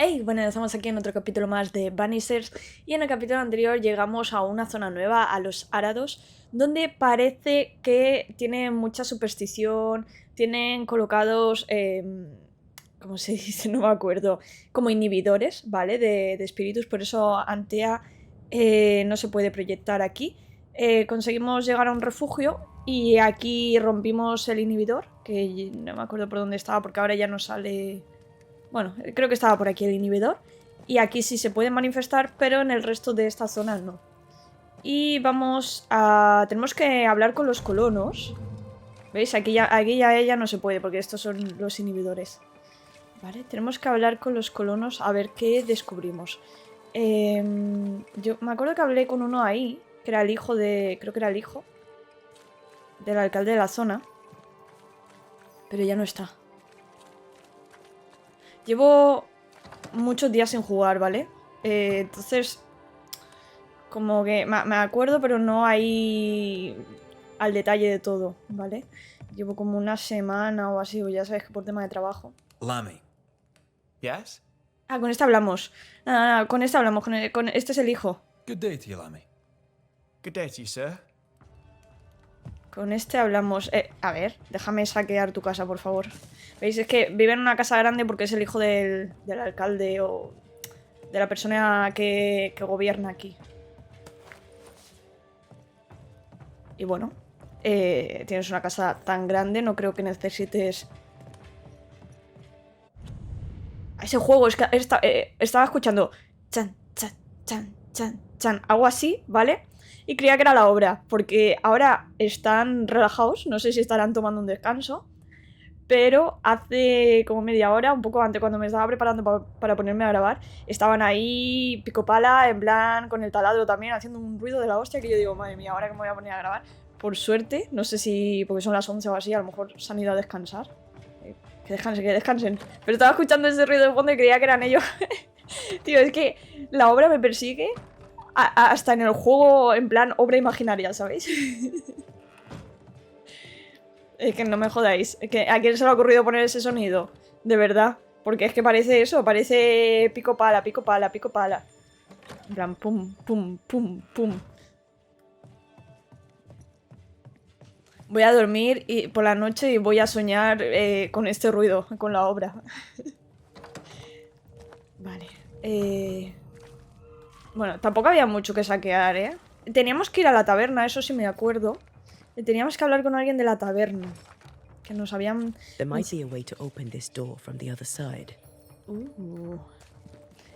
Hey, bueno, estamos aquí en otro capítulo más de Banishers y en el capítulo anterior llegamos a una zona nueva, a los árados, donde parece que tienen mucha superstición, tienen colocados, ¿cómo se dice? No me acuerdo, como inhibidores, ¿vale? De espíritus, por eso Antea no se puede proyectar aquí. Conseguimos llegar a un refugio y aquí rompimos el inhibidor, que no me acuerdo por dónde estaba porque ahora ya no sale... Bueno, creo que estaba por aquí el inhibidor. Y aquí sí se puede manifestar, pero en el resto de esta zona no. Y vamos a... Tenemos que hablar con los colonos. ¿Veis? Aquí ya ella no se puede, porque estos son los inhibidores. Vale, tenemos que hablar con los colonos a ver qué descubrimos. Yo me acuerdo que hablé con uno ahí, que era el hijo de... Creo que era el hijo del alcalde de la zona. Pero ya no está. Llevo muchos días sin jugar, ¿vale? Entonces, como que me acuerdo, pero no ahí al detalle de todo, ¿vale? Llevo como una semana o así, o ya sabes que por tema de trabajo. Lammy. Yes? Ah, con este hablamos. Con este hablamos, este es el hijo. Good day to you, Lammy. Good day to you, sir. Con este hablamos. A ver, déjame saquear tu casa, por favor. ¿Veis? Es que vive en una casa grande porque es el hijo del alcalde o de la persona que gobierna aquí. Y bueno, tienes una casa tan grande, no creo que necesites... Ese juego, es que estaba escuchando chan, chan, chan, chan, chan, algo así, ¿vale? Y creía que era la obra, porque ahora están relajados, no sé si estarán tomando un descanso, pero hace como media hora, un poco antes, cuando me estaba preparando para ponerme a grabar, estaban ahí pico pala, en plan, con el taladro también, haciendo un ruido de la hostia, que yo digo, madre mía, ahora que me voy a poner a grabar. Por suerte, no sé si, porque son las 11 o así, a lo mejor se han ido a descansar. Que descansen. Pero estaba escuchando ese ruido de fondo y creía que eran ellos. Tío, es que la obra me persigue hasta en el juego, en plan, obra imaginaria, ¿sabéis? Es que no me jodáis. Es que ¿a quién se le ha ocurrido poner ese sonido? De verdad. Porque es que parece eso, parece pico pala, pico pala, pico pala. En plan, pum, pum, pum, pum. Voy a dormir por la noche y voy a soñar con este ruido, con la obra. Vale. Bueno, tampoco había mucho que saquear, ¿eh? Teníamos que ir a la taberna, eso sí me acuerdo. Teníamos que hablar con alguien de la taberna. Que nos habían...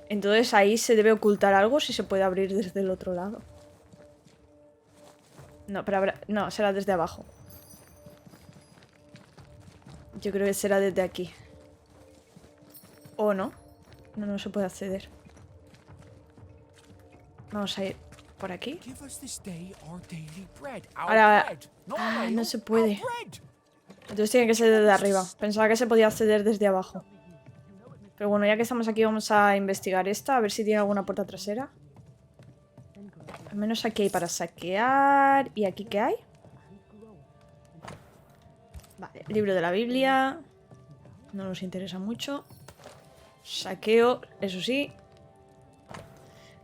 Entonces ahí se debe ocultar algo si se puede abrir desde el otro lado. No, pero no, será desde abajo. Yo creo que será desde aquí. ¿O no? No se puede acceder. Vamos a ir por aquí. Ahora... Ah, no se puede. Entonces tiene que ser desde arriba. Pensaba que se podía acceder desde abajo. Pero bueno, ya que estamos aquí vamos a investigar esta. A ver si tiene alguna puerta trasera. Al menos aquí hay para saquear. ¿Y aquí qué hay? Vale, libro de la Biblia. No nos interesa mucho. Saqueo, eso sí.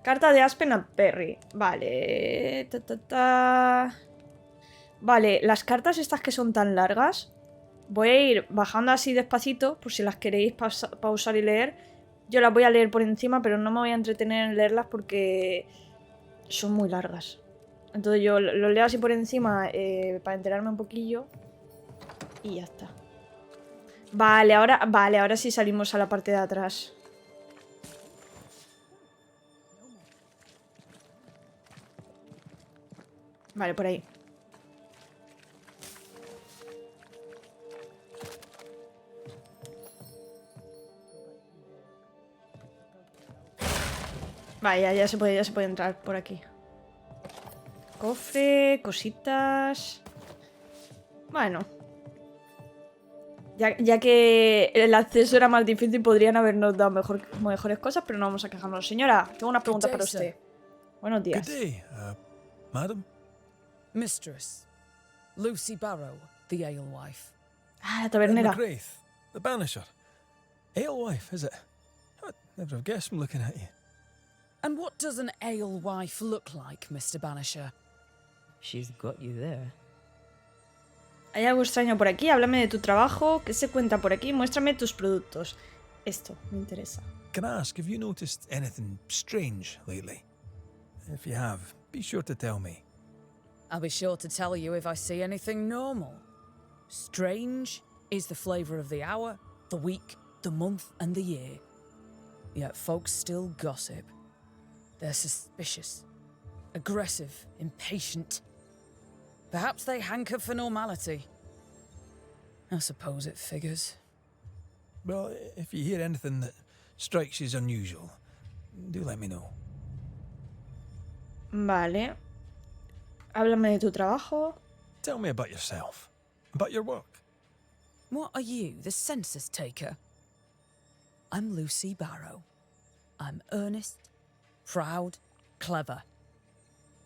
Carta de Aspen a Perry. Vale. Vale, las cartas estas que son tan largas, voy a ir bajando así despacito, por si las queréis pausar y leer. Yo las voy a leer por encima, pero no me voy a entretener en leerlas porque son muy largas. Entonces yo lo leo así por encima para enterarme un poquillo y ya está. Vale, ahora sí salimos a la parte de atrás. Vale, por ahí. Vale, ya se puede entrar por aquí. Cofre, cositas... Bueno. Ya que el acceso era más difícil, podrían habernos dado mejores cosas, pero no vamos a quejarnos. Señora, tengo una pregunta para usted. Buenos días. Good day, madam. Mistress, Lucy Barrow, the alewife. Ah, la tabernera. McGrath, the Banisher. Alewife, is it? Never have guessed from looking at you. And what does an alewife look like, Mr. Banisher? She's got you there. Hay algo extraño por aquí, háblame de tu trabajo, ¿qué se cuenta por aquí? Muéstrame tus productos. Esto me interesa. Can I ask, have you noticed anything strange lately? If you have, be sure to tell me. I'll be sure to tell you if I see anything normal. Strange is the flavour of the hour, the week, the month, and the year. Yet folks still gossip. They're suspicious, aggressive, impatient. Perhaps they hanker for normality. I suppose it figures. Well, if you hear anything that strikes you as unusual, do let me know. Vale. Háblame de tu trabajo. Tell me about yourself, about your work. What are you, the census taker? I'm Lucy Barrow. I'm earnest, proud, clever.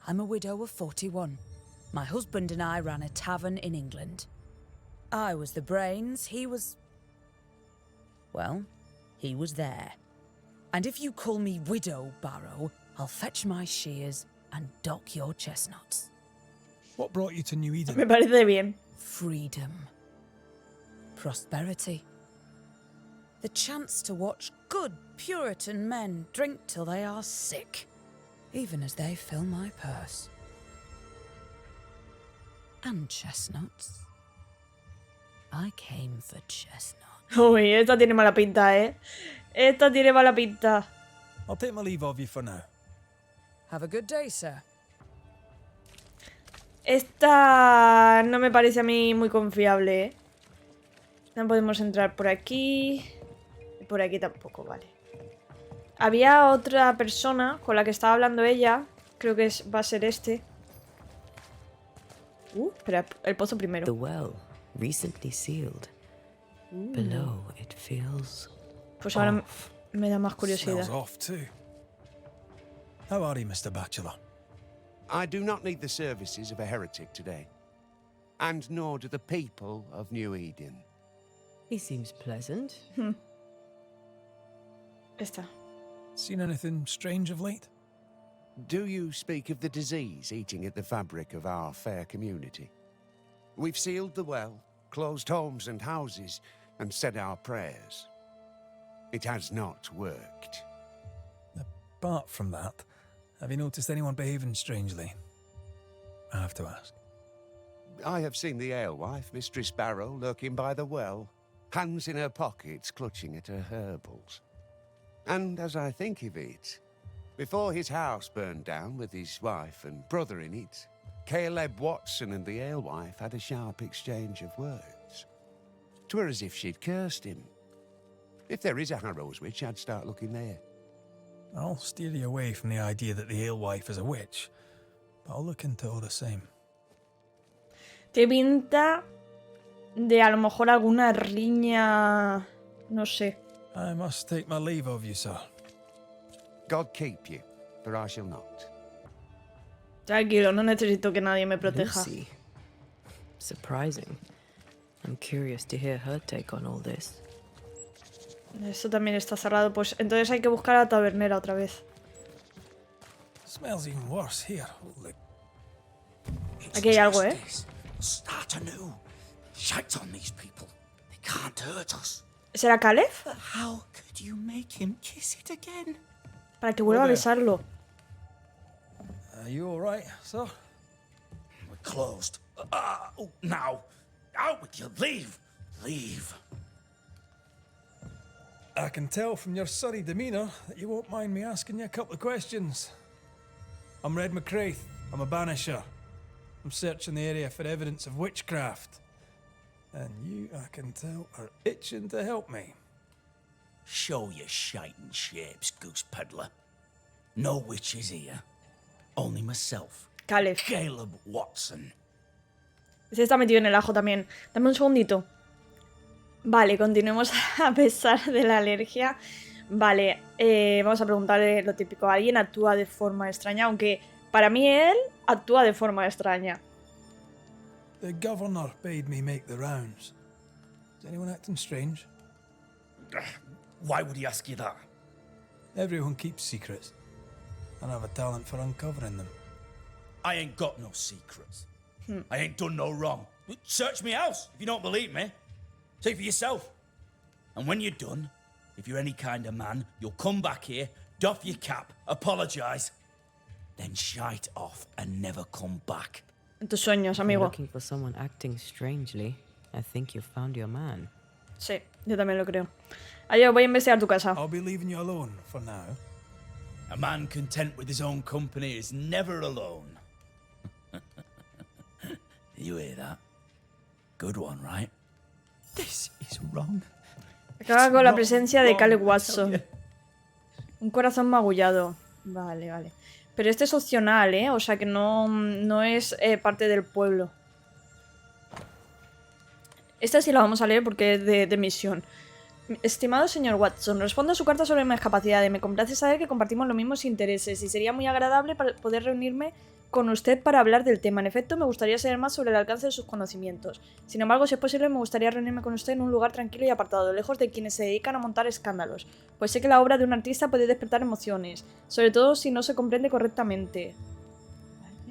I'm a widow of 41. My husband and I ran a tavern in England. I was the brains, he was... well, he was there. And if you call me Widow Barrow, I'll fetch my shears and dock your chestnuts. What brought you to New Eden? Me parece bien. Freedom. Prosperity. The chance to watch good Puritan men drink till they are sick, even as they fill my purse. And chestnuts. I came for chestnuts. Uy, esta tiene mala pinta, ¿eh? Esta tiene mala pinta. I'll take my leave of you for now. Have a good day, sir. Esta no me parece a mí muy confiable, ¿eh? No podemos entrar por aquí. Y por aquí tampoco, vale. Había otra persona con la que estaba hablando ella. Creo que va a ser este. Espera, el pozo primero. The well, recently sealed. Below, it feels Pues ahora off. me da más curiosidad. Smells off too. How are you, Mr. Bachelor? I do not need the services of a heretic today. And nor do the people of New Eden. He seems pleasant. Esta. Seen anything strange of late? Do you speak of the disease eating at the fabric of our fair community? We've sealed the well, closed homes and houses, and said our prayers. It has not worked. Apart from that, have you noticed anyone behaving strangely? I have to ask. I have seen the alewife, Mistress Barrow, lurking by the well, hands in her pockets clutching at her herbals. And as I think of it, before his house burned down with his wife and brother in it, Caleb Watson and the alewife had a sharp exchange of words. 'Twere as if she'd cursed him. If there is a Harrow's witch, I'd start looking there. I'll steer you away from the idea that the alewife is a witch, but I'll look into it all the same. Te pinta de a lo mejor alguna riña... no sé. I must take my leave of you, sir. God keep you, for I shall not. Tranquilo, no necesito que nadie me proteja. Lucy. Surprising. I'm curious to hear her take on all this. Esto también está cerrado, pues entonces hay que buscar a la tabernera otra vez. Smells even worse here. Holy... Aquí hay algo, ¿eh? Start anew. Shite on these people. They can't hurt us. ¿Será Caleb? But how could you make him kiss it again? Para que vuelva a besarlo. Are you all right, sir? We're closed. Now. Out with you. Leave. Leave. I can tell from your surly demeanour that you won't mind me asking you a couple of questions. I'm Red McCraith. I'm a banisher. I'm searching the area for evidence of witchcraft. And you, I can tell, are itching to help me. Show your shiting shapes, goose peddler. No witches here. Only myself. Caleb. Caleb Watson. Se está metido en el ajo también. Dame un segundito. Vale, continuemos a pesar de la alergia. Vale, vamos a preguntarle lo típico. ¿Alguien actúa de forma extraña? Aunque para mí él actúa de forma extraña. The governor bade me make the rounds. Is anyone acting strange? Why would he ask you that? Everyone keeps secrets, and I have a talent for uncovering them. I ain't got no secrets. I ain't done no wrong. Search me house if you don't believe me. See for yourself. And when you're done, if you're any kind of man, you'll come back here, doff your cap, apologise, then shite off and never come back. En tus sueños, You're amigo. looking for someone acting strangely. I think you've found your man. Sí, yo también lo creo. Yo voy a investigar tu casa. I'll be leaving you alone for now. A man content with his own company is never alone. You hear that? Good one, right? This is wrong. Acaba con la presencia de Caleb Watson. Un corazón magullado. Vale, vale. Pero este es opcional, ¿eh? O sea que no es parte del pueblo. Esta sí la vamos a leer porque es de misión. Estimado señor Watson, respondo a su carta sobre mis capacidades. Me complace saber que compartimos los mismos intereses y sería muy agradable poder reunirme con usted para hablar del tema. En efecto, me gustaría saber más sobre el alcance de sus conocimientos. Sin embargo, si es posible, me gustaría reunirme con usted en un lugar tranquilo y apartado, lejos de quienes se dedican a montar escándalos, pues sé que la obra de un artista puede despertar emociones, sobre todo si no se comprende correctamente.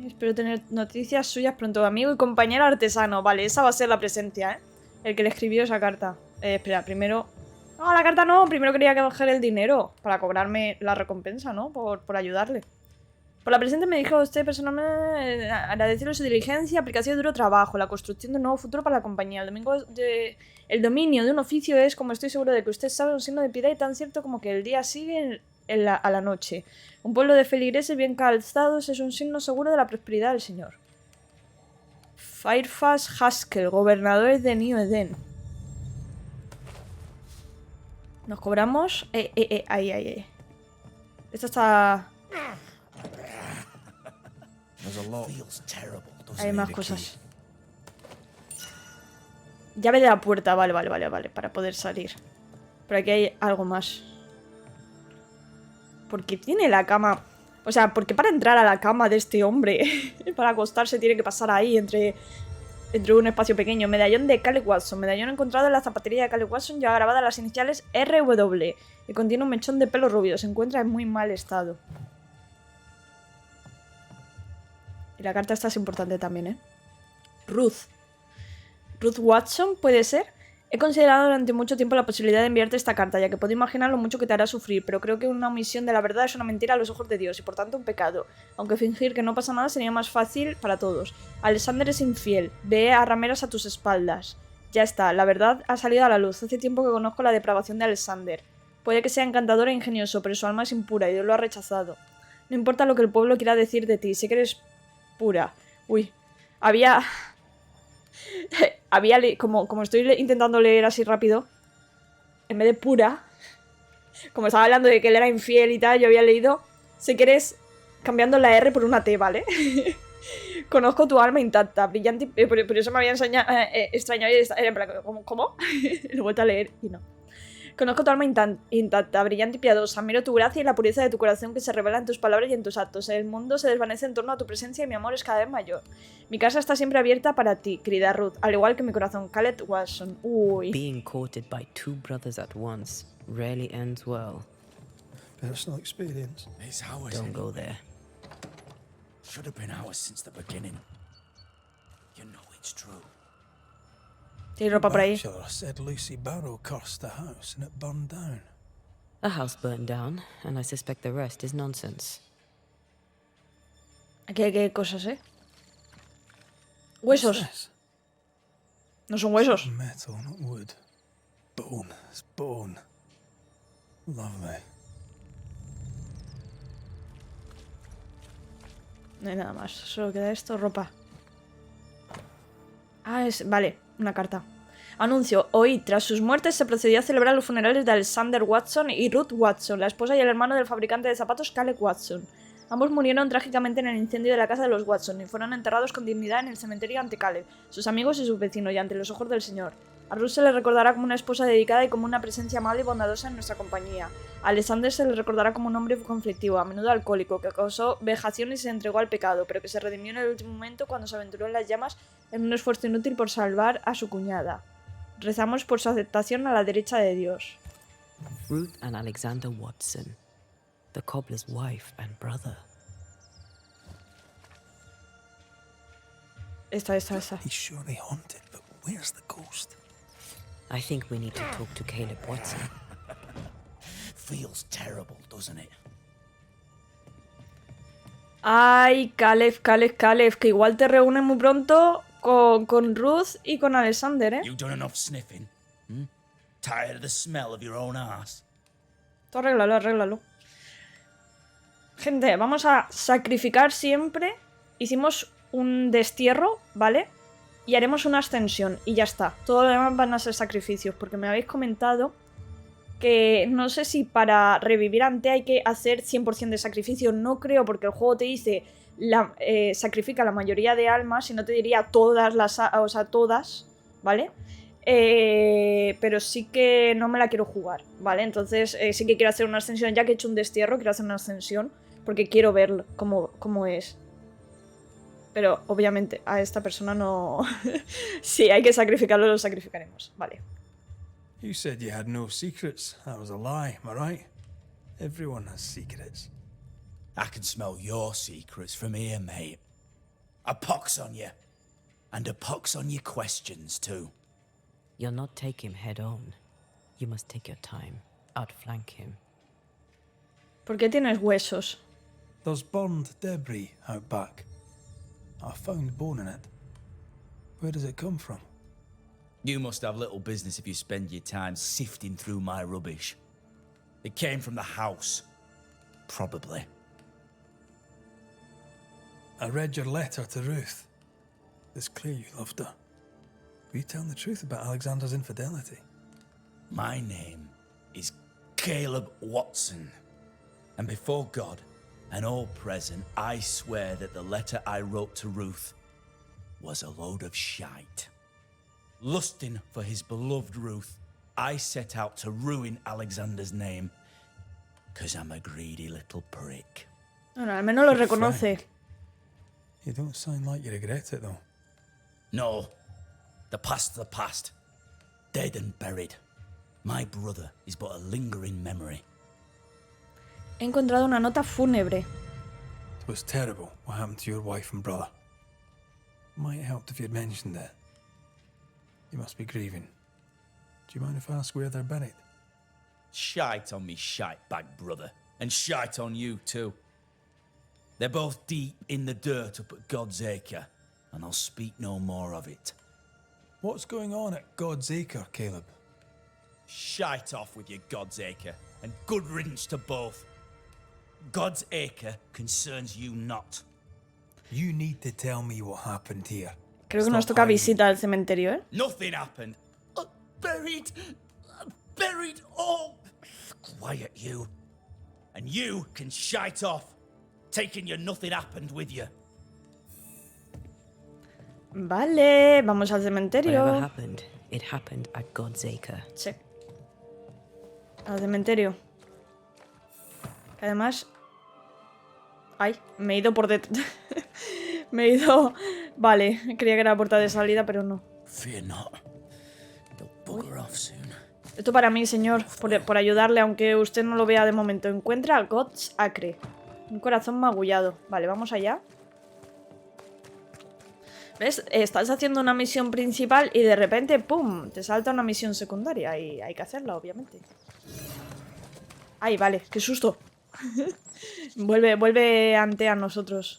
Espero tener noticias suyas pronto, amigo y compañero artesano. Vale, esa va a ser la presencia, ¿eh? El que le escribió esa carta. Espera, primero... No, la carta no, primero quería coger el dinero para cobrarme la recompensa, ¿no? Por ayudarle. Por la presente me dijo usted personalmente agradecerle su diligencia, aplicación de duro trabajo, la construcción de un nuevo futuro para la compañía. El dominio de un oficio es, como estoy seguro de que usted sabe, un signo de piedad y tan cierto como que el día sigue a la noche. Un pueblo de feligreses bien calzados es un signo seguro de la prosperidad del Señor. Fairfax Haskell, gobernador de New Eden. Nos cobramos... ahí. Esto está... Hay más cosas. Llave de la puerta, vale, para poder salir. Pero aquí hay algo más. ¿Por qué tiene la cama? O sea, ¿por qué para entrar a la cama de este hombre, para acostarse, tiene que pasar ahí entre un espacio pequeño? Medallón de Caleb Watson. Medallón encontrado en la zapatería de Caleb Watson, lleva grabadas las iniciales RW y contiene un mechón de pelo rubio. Se encuentra en muy mal estado. Y la carta esta es importante también, ¿eh? Ruth Watson, ¿puede ser? He considerado durante mucho tiempo la posibilidad de enviarte esta carta, ya que puedo imaginar lo mucho que te hará sufrir, pero creo que una omisión de la verdad es una mentira a los ojos de Dios y por tanto un pecado, aunque fingir que no pasa nada sería más fácil para todos. Alexander es infiel, ve a rameras a tus espaldas. Ya está, la verdad ha salido a la luz. Hace tiempo que conozco la depravación de Alexander. Puede que sea encantador e ingenioso, pero su alma es impura y Dios lo ha rechazado. No importa lo que el pueblo quiera decir de ti, sé que eres pura. Uy, había como estoy intentando leer así rápido, en vez de pura, como estaba hablando de que él era infiel y tal, yo había leído, sé que eres, cambiando la R por una T, ¿vale? Conozco tu alma intacta, brillante, por eso me había extrañado y era en plan, ¿cómo? Lo he vuelto a leer y no. Conozco tu alma intacta, brillante y piadosa. Miro tu gracia y la pureza de tu corazón que se revela en tus palabras y en tus actos. El mundo se desvanece en torno a tu presencia y mi amor es cada vez mayor. Mi casa está siempre abierta para ti, querida Ruth, al igual que mi corazón. Caleb Watson. Uy. Being courted by two brothers at once rarely ends well. Personal experience. It's ours. Don't go there. Should have been ours since the beginning. You know it's true. Hay ropa por ahí. Bachelor said Lucy Barrow cursed the house and it burned down. The house burned down, and I suspect the rest is nonsense. Aquí hay cosas, ¿eh? Huesos. No son huesos. Metal, not wood. Bone. It's bone. Lovely. No hay nada más. Solo queda esto, ropa. Ah, vale, una carta. Anuncio. Hoy, tras sus muertes, se procedió a celebrar los funerales de Alexander Watson y Ruth Watson, la esposa y el hermano del fabricante de zapatos Caleb Watson. Ambos murieron trágicamente en el incendio de la casa de los Watson y fueron enterrados con dignidad en el cementerio ante Caleb, sus amigos y sus vecinos y ante los ojos del Señor. A Ruth se le recordará como una esposa dedicada y como una presencia amable y bondadosa en nuestra compañía. A Alexander se le recordará como un hombre conflictivo, a menudo alcohólico, que causó vejación y se entregó al pecado, pero que se redimió en el último momento cuando se aventuró en las llamas en un esfuerzo inútil por salvar a su cuñada. Rezamos por su aceptación a la derecha de Dios. Ruth and Alexander Watson. The cobbler's wife and brother. Esta. He's surely haunted, but where's the ghost? I think we need to talk to Caleb Watson. Feels terrible, doesn't it? Ay, Caleb, que igual te reúnes muy pronto con Ruth y con Alexander, ¿eh? You done enough sniffing? Tired of the smell of your own ass? Tú arréglalo. Gente, vamos a sacrificar siempre. Hicimos un destierro, ¿vale? Y haremos una ascensión y ya está. Todo lo demás van a ser sacrificios, porque me habéis comentado que no sé si para revivir ante hay que hacer 100% de sacrificio. No creo, porque el juego te dice sacrifica la mayoría de almas y no te diría todas las... O sea, todas, ¿vale? Pero sí que no me la quiero jugar, ¿vale? Entonces sí que quiero hacer una ascensión. Ya que he hecho un destierro, quiero hacer una ascensión porque quiero ver cómo es. Pero obviamente a esta persona no... Si hay que sacrificarlo, lo sacrificaremos, vale. You said you had no secrets. That was a lie, am I right? Everyone has secrets. I can smell your secrets from here, mate. A pox on you. And a pox on your questions, too. You'll not take him head on. You must take your time. Outflank him. ¿Por qué tienes huesos? There's burned debris out back. I found bone in it. Where does it come from? You must have little business if you spend your time sifting through my rubbish. It came from the house. Probably. I read your letter to Ruth. It's clear you loved her. Were you telling the truth about Alexander's infidelity? My name is Caleb Watson. And before God and all present, I swear that the letter I wrote to Ruth was a load of shite. Lusting for his beloved Ruth, I set out to ruin Alexander's name, 'cause I'm a greedy little prick. Bueno, al menos lo reconoce. You don't sound like you regret it, though. No, the past's the past. Dead and buried. My brother is but a lingering memory. He encontrado una nota fúnebre. It was terrible what happened to your wife and brother. Might have helped if you'd mentioned it. You must be grieving. Do you mind if I ask where they're buried? Shite on me shite bag brother, and shite on you too. They're both deep in the dirt up at God's Acre, and I'll speak no more of it. What's going on at God's Acre, Caleb? Shite off with your God's Acre, and good riddance to both. God's Acre concerns you not. You need to tell me what happened here. Creo que nos toca visita al cementerio, ¿eh? Nothing happened. Buried all. Quiet, you. And you can shite off, taking your nothing happened with you. Vale, vamos al cementerio. Whatever happened, it happened at God's Acre. Sí. Al cementerio. Además... Ay, me he ido por detrás. Me he ido... Vale, creía que era la puerta de salida, pero no. Fear not. They'll bugger off soon. Esto para mí, señor, por ayudarle, aunque usted no lo vea de momento. Encuentra a God's Acre. Un corazón magullado. Vale, vamos allá. ¿Ves? Estás haciendo una misión principal y de repente, ¡pum!, te salta una misión secundaria y hay que hacerla, obviamente. Ay, vale, qué susto. vuelve ante a nosotros.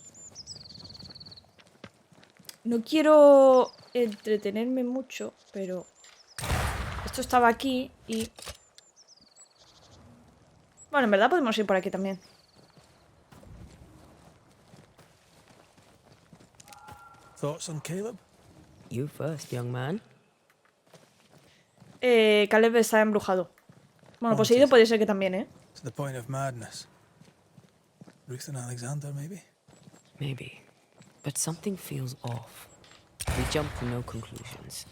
No quiero entretenerme mucho, pero... Esto estaba aquí y... Bueno, en verdad podemos ir por aquí también. Thoughts on Caleb? You first, young man. Caleb está embrujado. Bueno, poseído puede ser que también, ¿eh? To the point of madness. Ruth and Alexander, maybe? Maybe. But something feels off. We jump to no conclusions.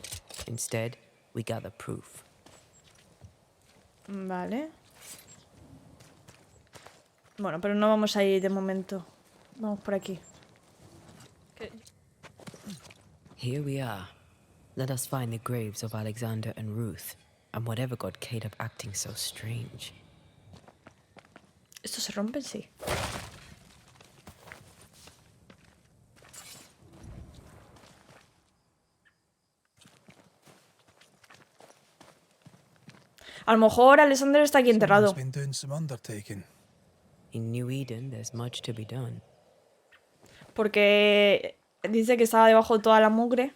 Instead, we gather proof. Vale. Bueno, pero no vamos a ir de momento. Vamos por aquí. Here we are. Let us find the graves of Alexander and Ruth, and whatever got Caleb acting so strange. ¿Estos se rompen? Sí. A lo mejor Alexander está aquí enterrado. Someone's been doing some undertaking. In New Eden, there's much to be done. Porque dice que estaba debajo de toda la mugre.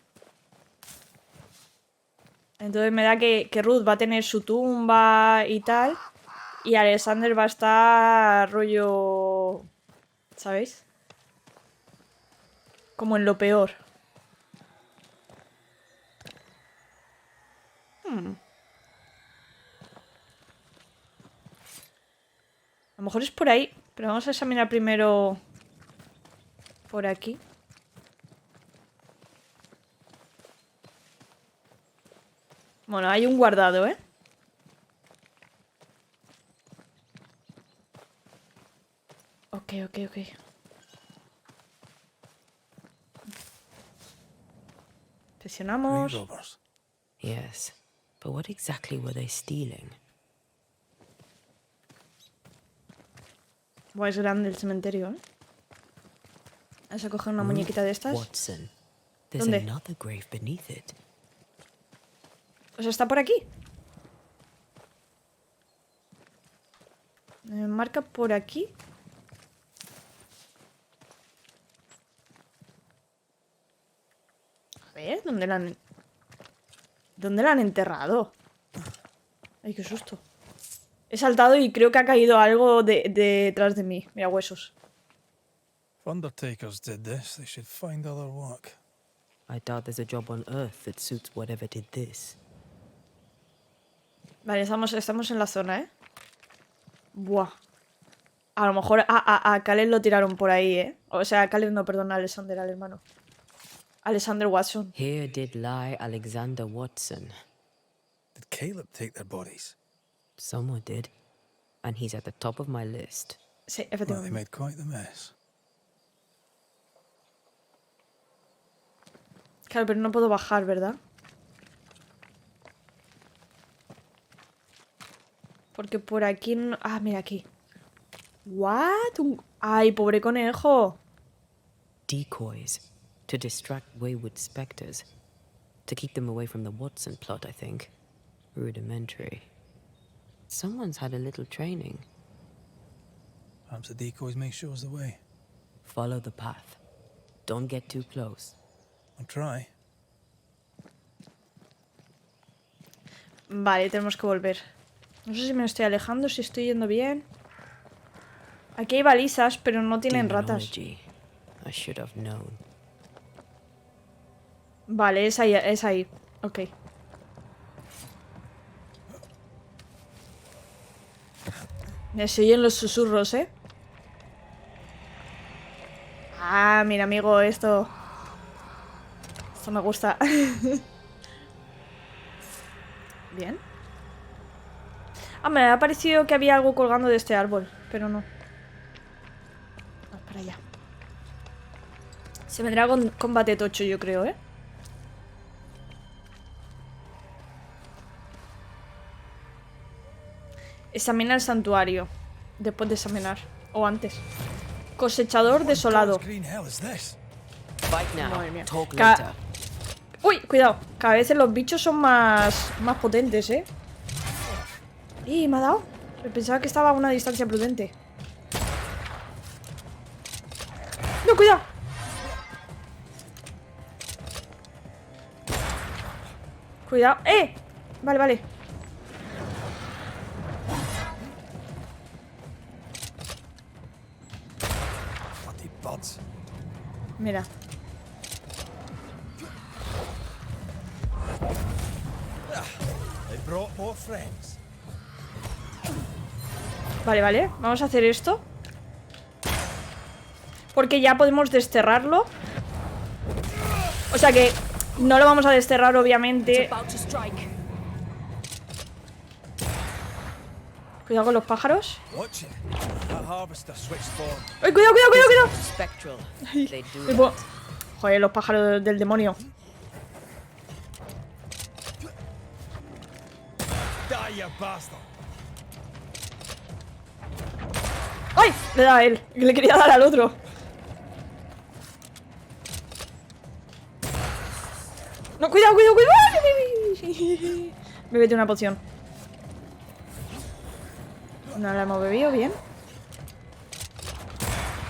Entonces me da que Ruth va a tener su tumba y tal. Y Alexander va a estar rollo... ¿Sabéis? Como en lo peor. A lo mejor es por ahí. Pero vamos a examinar primero... por aquí. Bueno, hay un guardado, ¿eh? Ok. Presionamos. Grave robbers. Yes, but what exactly were they stealing? Buah, es grande el cementerio, ¿eh? Vamos a coger una muñequita de estas. Watson, there's ¿Dónde? another grave beneath it. O sea, está por aquí. Marca por aquí. A ver, ¿dónde la han... ¿Dónde la han enterrado? Ay, qué susto. He saltado y creo que ha caído algo detrás de mí. Mira, huesos. If undertakers did this, they should find other work. I doubt there's a job on Earth that suits whatever did this. Vale, estamos en la zona, ¿eh? Buah. A lo mejor a Caleb lo tiraron por ahí, ¿eh? O sea, a Caleb no, perdón, a Alexander, al hermano. Alexander Watson. Here did lie Alexander Watson. Did Caleb take their bodies? Someone did. And he's at the top of my list. Sí, Well, they efectivamente. made quite the mess. Claro, pero no puedo bajar, ¿verdad? Porque por aquí no... Ah, mira aquí. ¿What? Ay, pobre conejo. Decoys. To distract wayward specters. To keep them away from the Watson plot, I think. Rudimentary. Someone's had a little training. Perhaps the decoys may show us the way. Follow the path. Don't get too close. I'll try. Vale, tenemos que volver. No sé si me estoy alejando, si estoy yendo bien. Aquí hay balizas, pero no tienen ratas. Demonology. I should have known. Vale, es ahí, es ahí. Ok. Me se oyen los susurros, ¿eh? Ah, mira, amigo, esto... Esto me gusta. Bien. Ah, me ha parecido que había algo colgando de este árbol, pero no. Ah, para allá. Se vendrá con combate tocho, yo creo, ¿eh? Examina el santuario. Después de examinar. O antes. Cosechador desolado. God's green hell is this? Fight now. Madre mía. Talk Ca- later. Uy, cuidado. Cada vez los bichos son más potentes, ¿eh? ¡Y me ha dado! Pensaba que estaba a una distancia prudente. ¡No, cuidado! Cuidado. ¡Eh! Vale, vale. Bloody buds. Mira. They brought more friends. Vale, vale. Vamos a hacer esto. Porque ya podemos desterrarlo. O sea que no lo vamos a desterrar, obviamente. Cuidado con los pájaros. Watch it. That harvester switched form. ¡Ay, cuidado, cuidado, cuidado, cuidado! Spectral. They do Me puedo- Joder, los pájaros del demonio. Die, you bastard. ¡Ay! Le da a él. Le quería dar al otro. No, cuidado, cuidado, cuidado. Bébete una poción. No la hemos bebido bien.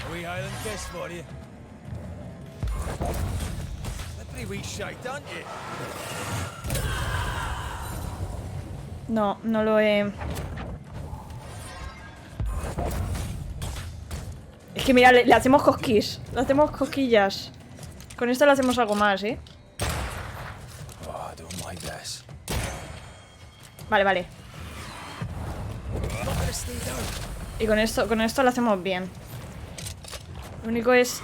A wee Highland kiss for you. Slippery wee shite, aren't you? No, no lo he... Es que mira, le hacemos cosquillas. Le hacemos cosquillas. Con esto le hacemos algo más, ¿eh? Oh, I don't like this. Vale, vale. Not gonna stay down. Y con esto lo hacemos bien. Lo único es...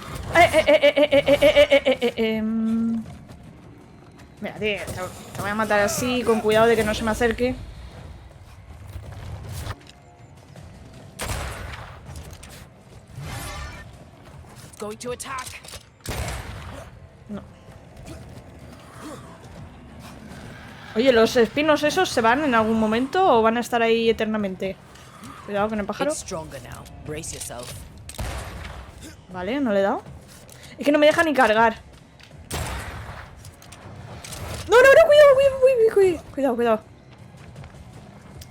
Mira, tío, te voy a matar así, con cuidado de que no se me acerque. Going to attack. No. Oye, ¿los espinos esos se van en algún momento o van a estar ahí eternamente? Cuidado con el pájaro. It's stronger now. Brace yourself. Vale, no le he dado. Es que no me deja ni cargar. No, no, no, cuidado, cuidado, cuidado.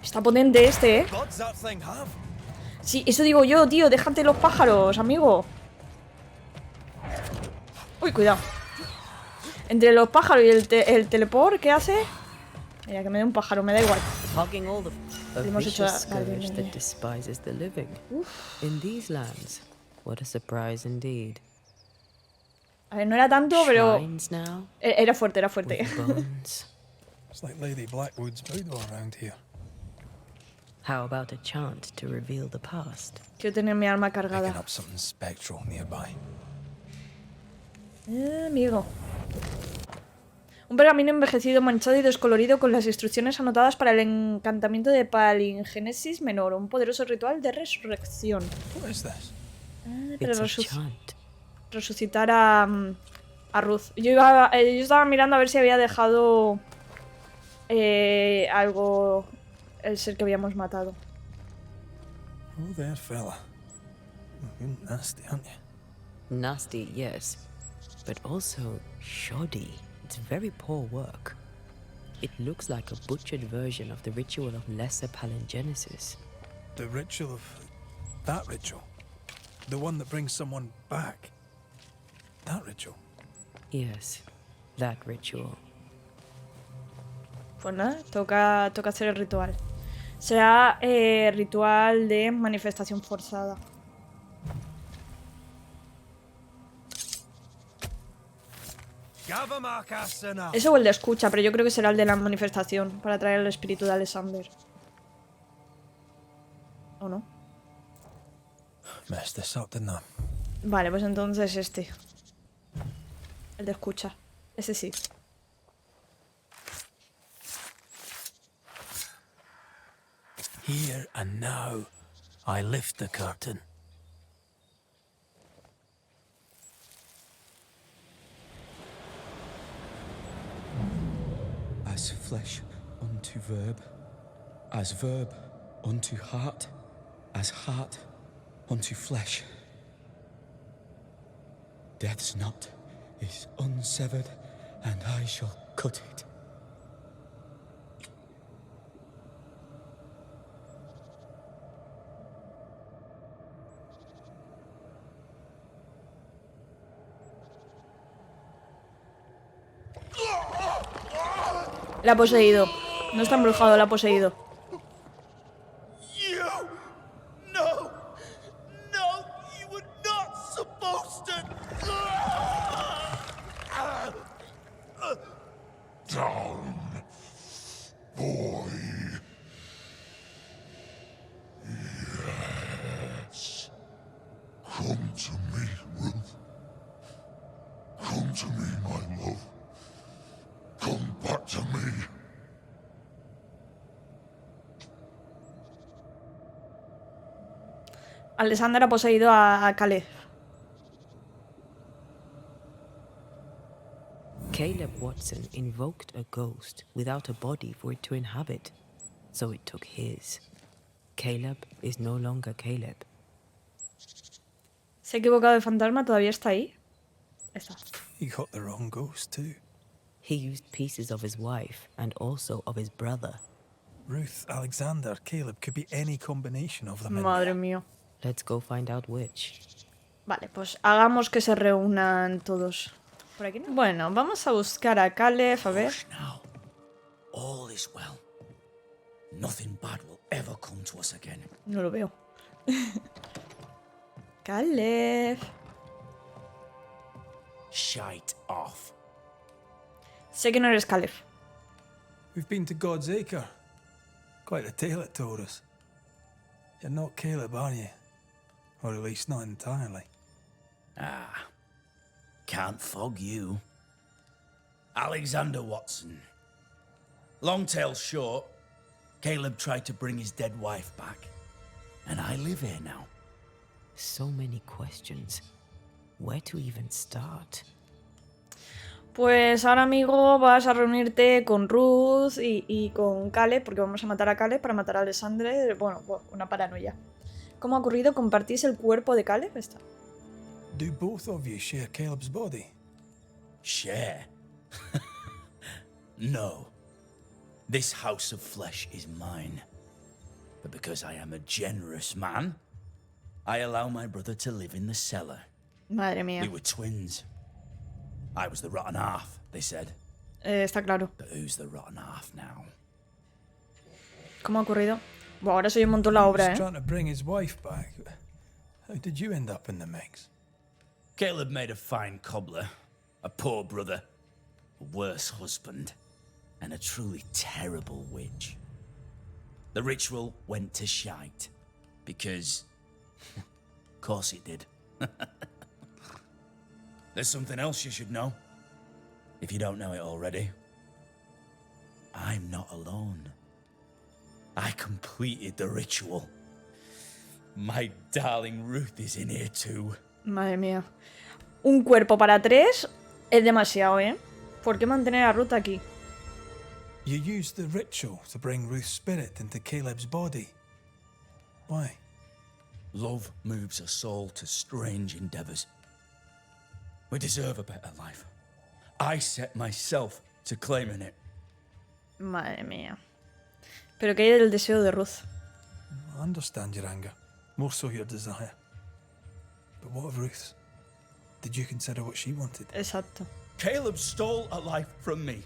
Está potente este, ¿eh? God's that thing have? Sí, eso digo yo, tío. Déjate los pájaros, amigo. Uy, cuidado. Entre los pájaros y el teleport, ¿qué hace? Mira, que me dé un pájaro, me da igual. Hogging all the a Hemos hecho vicious la- scourge that despises the living. In these lands, what a surprise indeed. A ver, no era tanto, pero... Shrines now, Era fuerte, era fuerte. with bones. It's like Lady Blackwood's boudoir around here. How about a chant to reveal the past? Quiero tener mi alma Picking cargada. up something spectral nearby. Amigo. Un pergamino envejecido, manchado y descolorido con las instrucciones anotadas para el encantamiento de palingénesis menor, un poderoso ritual de resurrección. What is this? Para It's a chant. resucitar a Ruth. Yo estaba mirando a ver si había dejado algo el ser que habíamos matado. Oh, there, fella. You're nasty, aren't you? Nasty, yes, but also shoddy. It's very poor work. It looks like a butchered version of the ritual of lesser palingenesis. The ritual of... that ritual? The one that brings someone back? That ritual? Yes, that ritual. Pues nada, toca hacer el ritual. Será ritual de manifestación forzada. Eso o el de escucha, pero yo creo que será el de la manifestación para traer el espíritu de Alexander. ¿O no? Messed this up, didn't I? Vale, pues entonces este. El de escucha. Ese sí. Here and now, I lift the curtain. As flesh unto verb, as verb unto heart, as heart unto flesh. Death's knot is unsevered, and I shall cut it. La ha poseído. No está embrujado, la ha poseído. You! No! No! You were not supposed to! Down, boy. Yes. Come to me, Ruth. Come to me, my love. Come back to me. Alexander ha poseído a Caleb. Caleb Watson invoked a ghost without a body for it to inhabit, so it took his. Caleb is no longer Caleb. Se ha equivocado de fantasma, todavía está ahí. Está. You got the wrong ghost too. He used pieces of his wife and also of his brother. Ruth, Alexander, Caleb could be any combination of them. Madre mía. Let's go find out which. Vale, pues hagamos que se reúnan todos. ¿Por aquí no? Bueno, vamos a buscar a Caleb, a ver. Hush now. All is well. Nothing bad will ever come to us again. No lo veo. Caleb. Shite off. Sé que no eres Caleb. We've been to God's Acre. Quite a tale it told us. You're not Caleb, are you? Or at least not entirely. Ah. Can't fog you. Alexander Watson. Long tale short, Caleb tried to bring his dead wife back. And I live here now. So many questions. Where to even start? Pues ahora, amigo, vas a reunirte con Ruth y con Caleb, porque vamos a matar a Caleb para matar a Alexandre. Bueno, una paranoia. ¿Cómo ha ocurrido? ¿Compartís el cuerpo de Caleb? Está. Do both of you share Caleb's body? Share? No. This house of flesh is mine. But because I am a generous man, I allow my brother to live in the cellar. Madre mía. We were twins. I was the rotten half, they said. Está claro. But who's the rotten half now? ¿Cómo ha ocurrido? Bueno, ahora soy un montón la obra, He was ¿eh? trying to bring his wife back. How did you end up in the mix? Caleb made a fine cobbler, a poor brother, a worse husband, and a truly terrible witch. The ritual went to shite, because... of course it did. There's something else you should know, if you don't know it already. I'm not alone. I completed the ritual. My darling Ruth is in here too. Madre mía. Un cuerpo para 3 es demasiado, ¿eh? ¿Por qué mantener a Ruth aquí? You used the ritual to bring Ruth's spirit into Caleb's body. Why? Love moves a soul to strange endeavors. We deserve a better life. I set myself to claiming it. Madre mía. Pero ¿qué hay del deseo de Ruth? I understand your anger, more so your desire. But what of Ruth's? Did you consider what she wanted? Exacto. Caleb stole a life from me,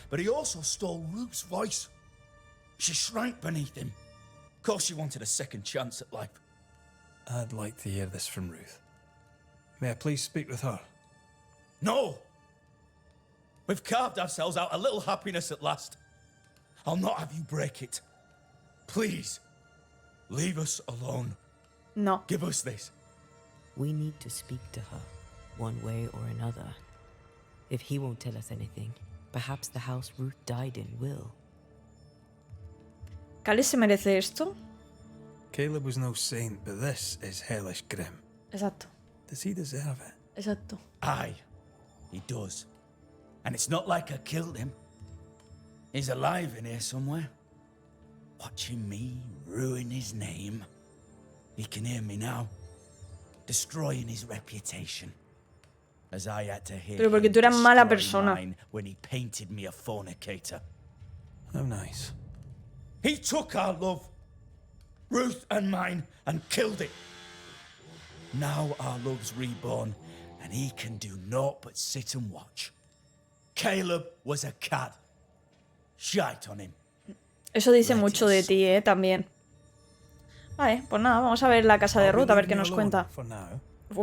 but he also stole Ruth's voice. She shrank beneath him. Of course she wanted a second chance at life. I'd like to hear this from Ruth. May I please speak with her? No! We've carved ourselves out a little happiness at last. I'll not have you break it. Please, leave us alone. No. Give us this. We need to speak to her, one way or another. If he won't tell us anything, perhaps the house Ruth died in will. ¿Caleb se merece esto? Caleb was no saint, but this is hellish grim. Exacto. Does he deserve it? Exacto. Aye, he does. And it's not like I killed him. He's alive in here somewhere. Watching me ruin his name. He can hear me now. Destroying his reputation. As I had to hear Pero porque him tú eras mala destroy persona. mine when he painted me a fornicator. How nice. He took our love, Ruth and mine, and killed it. Now our love's reborn, and he can do naught but sit and watch. Caleb was a cad. Shite on him. Eso dice mucho de ti, también. Vale, pues nada, vamos a ver la casa de I'll be Ruth, a ver leaving qué you nos alone cuenta. for now.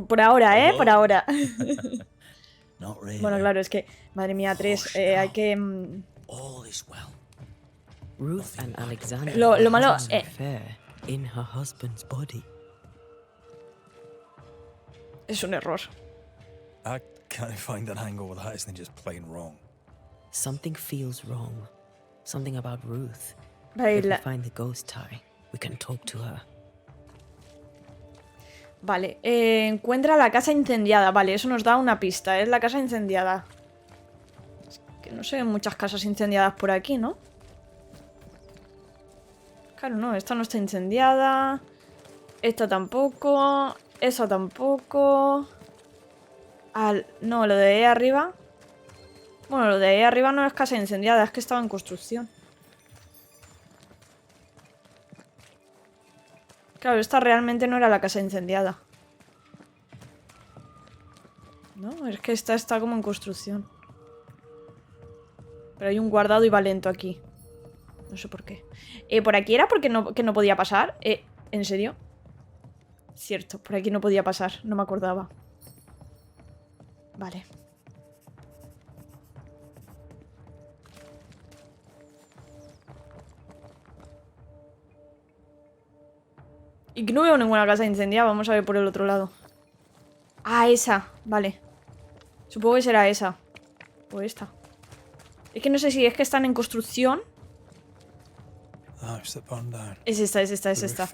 Por ahora, Hello. por ahora. Not really. Bueno, claro, es que, madre mía, 3, hay que... All is well. Ruth and Alexander Lo were malo, having an affair in her husband's body. Es un error. I can't find an angle with that isn't just plain wrong. Something feels wrong. Something about Ruth. Vale, If we find the ghost tie, we can talk to her. vale, encuentra la casa incendiada. Vale, eso nos da una pista, es la casa incendiada. Es que no sé, muchas casas incendiadas por aquí, ¿no? Claro, no, esta no está incendiada. Esta tampoco. Eso tampoco. No, lo de ahí arriba. Bueno, lo de ahí arriba no es casa incendiada, es que estaba en construcción. Claro, esta realmente no era la casa incendiada. No, es que esta está como en construcción. Pero hay un guardado y va lento aquí. No sé por qué. ¿Por aquí era porque no podía pasar? ¿En serio? Cierto, por aquí no podía pasar. No me acordaba. Vale. Y no veo ninguna casa incendiada. Vamos a ver por el otro lado. Ah, esa. Vale. Supongo que será esa. O esta. Es que no sé si es que están en construcción. Es esta, es esta, es esta.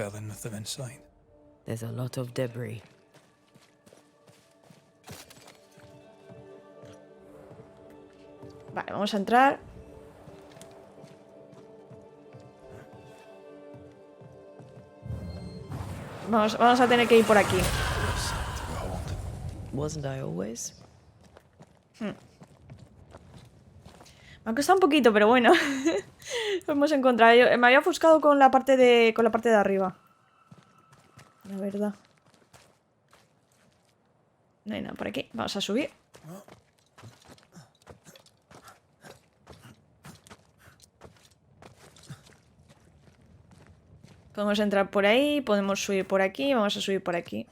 There's a lot of debris. Vale, vamos a entrar. Vamos a tener que ir por aquí. Wasn't I always? Me ha costado un poquito, pero bueno. Lo hemos encontrado. Me había ofuscado con la parte de arriba. La verdad. No hay nada por aquí. Vamos a subir. Podemos entrar por ahí, podemos subir por aquí, vamos a subir por aquí.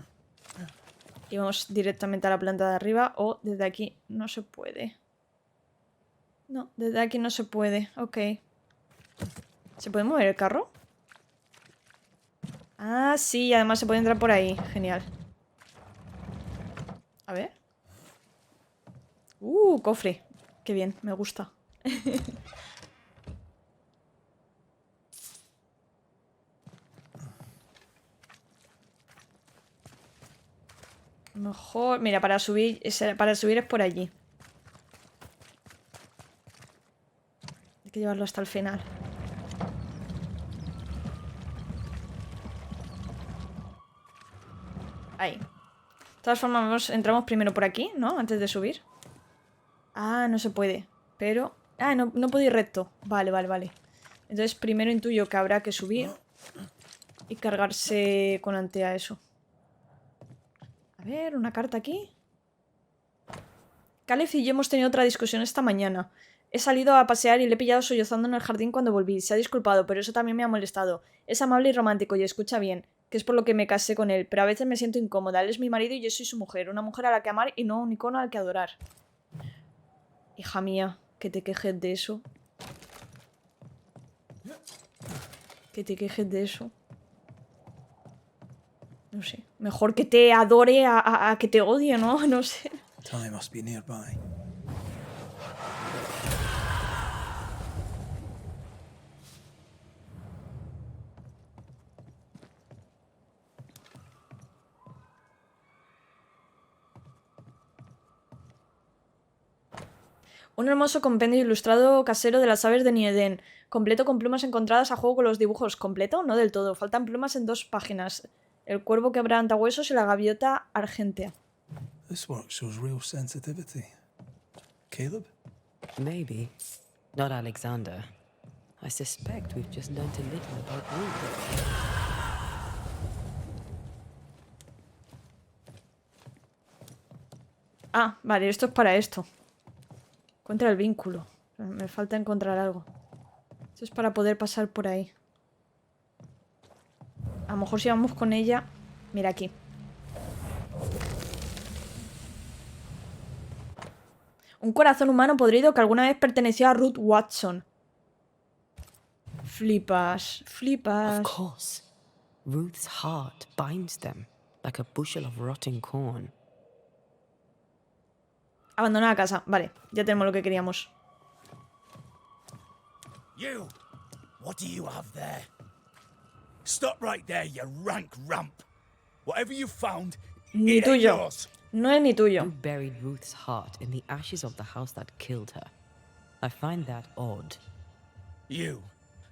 Y vamos directamente a la planta de arriba. O desde aquí no se puede. No, desde aquí no se puede. Ok. ¿Se puede mover el carro? Ah, sí, además se puede entrar por ahí. Genial. A ver. Cofre. Qué bien, me gusta. Mejor... Mira, para subir es por allí. Hay que llevarlo hasta el final. Ahí. De todas formas, entramos primero por aquí, ¿no? Antes de subir. Ah, no se puede. Pero... Ah, no puedo ir recto. Vale, vale, vale. Entonces primero intuyo que habrá que subir y cargarse con antea eso. A ver, una carta aquí. Caleb y yo hemos tenido otra discusión esta mañana. He salido a pasear y le he pillado sollozando en el jardín cuando volví. Se ha disculpado, pero eso también me ha molestado. Es amable y romántico y escucha bien, que es por lo que me casé con él, pero a veces me siento incómoda. Él es mi marido y yo soy su mujer. Una mujer a la que amar y no un icono al que adorar. Hija mía, que te quejes de eso. Que te quejes de eso. No sé. Mejor que te adore a que te odie, ¿no? No sé. Time must be nearby. Un hermoso compendio ilustrado casero de las aves de Nieden. Completo con plumas encontradas a juego con los dibujos. ¿Completo? No del todo. Faltan plumas en 2 páginas. El cuervo quebranta huesos y la gaviota argentea. This work shows real sensitivity. Caleb? Maybe. Not Alexander. I suspect we've just learnt a little about Ruth. Ah, vale, esto es para esto. Encuentra el vínculo. Me falta encontrar algo. Esto es para poder pasar por ahí. A lo mejor si vamos con ella... Mira aquí. Un corazón humano podrido que alguna vez perteneció a Ruth Watson. Flipas, flipas. Of course. Ruth's heart binds them like a bushel of rotting corn. Abandona la casa. Vale, ya tenemos lo que queríamos. You! What do you have there? Stop right there, you rank rump. Whatever you found, Ni it ain't tuyo. yours. No es ni tuyo. You buried Ruth's heart in the ashes of the house that killed her. I find that odd. You,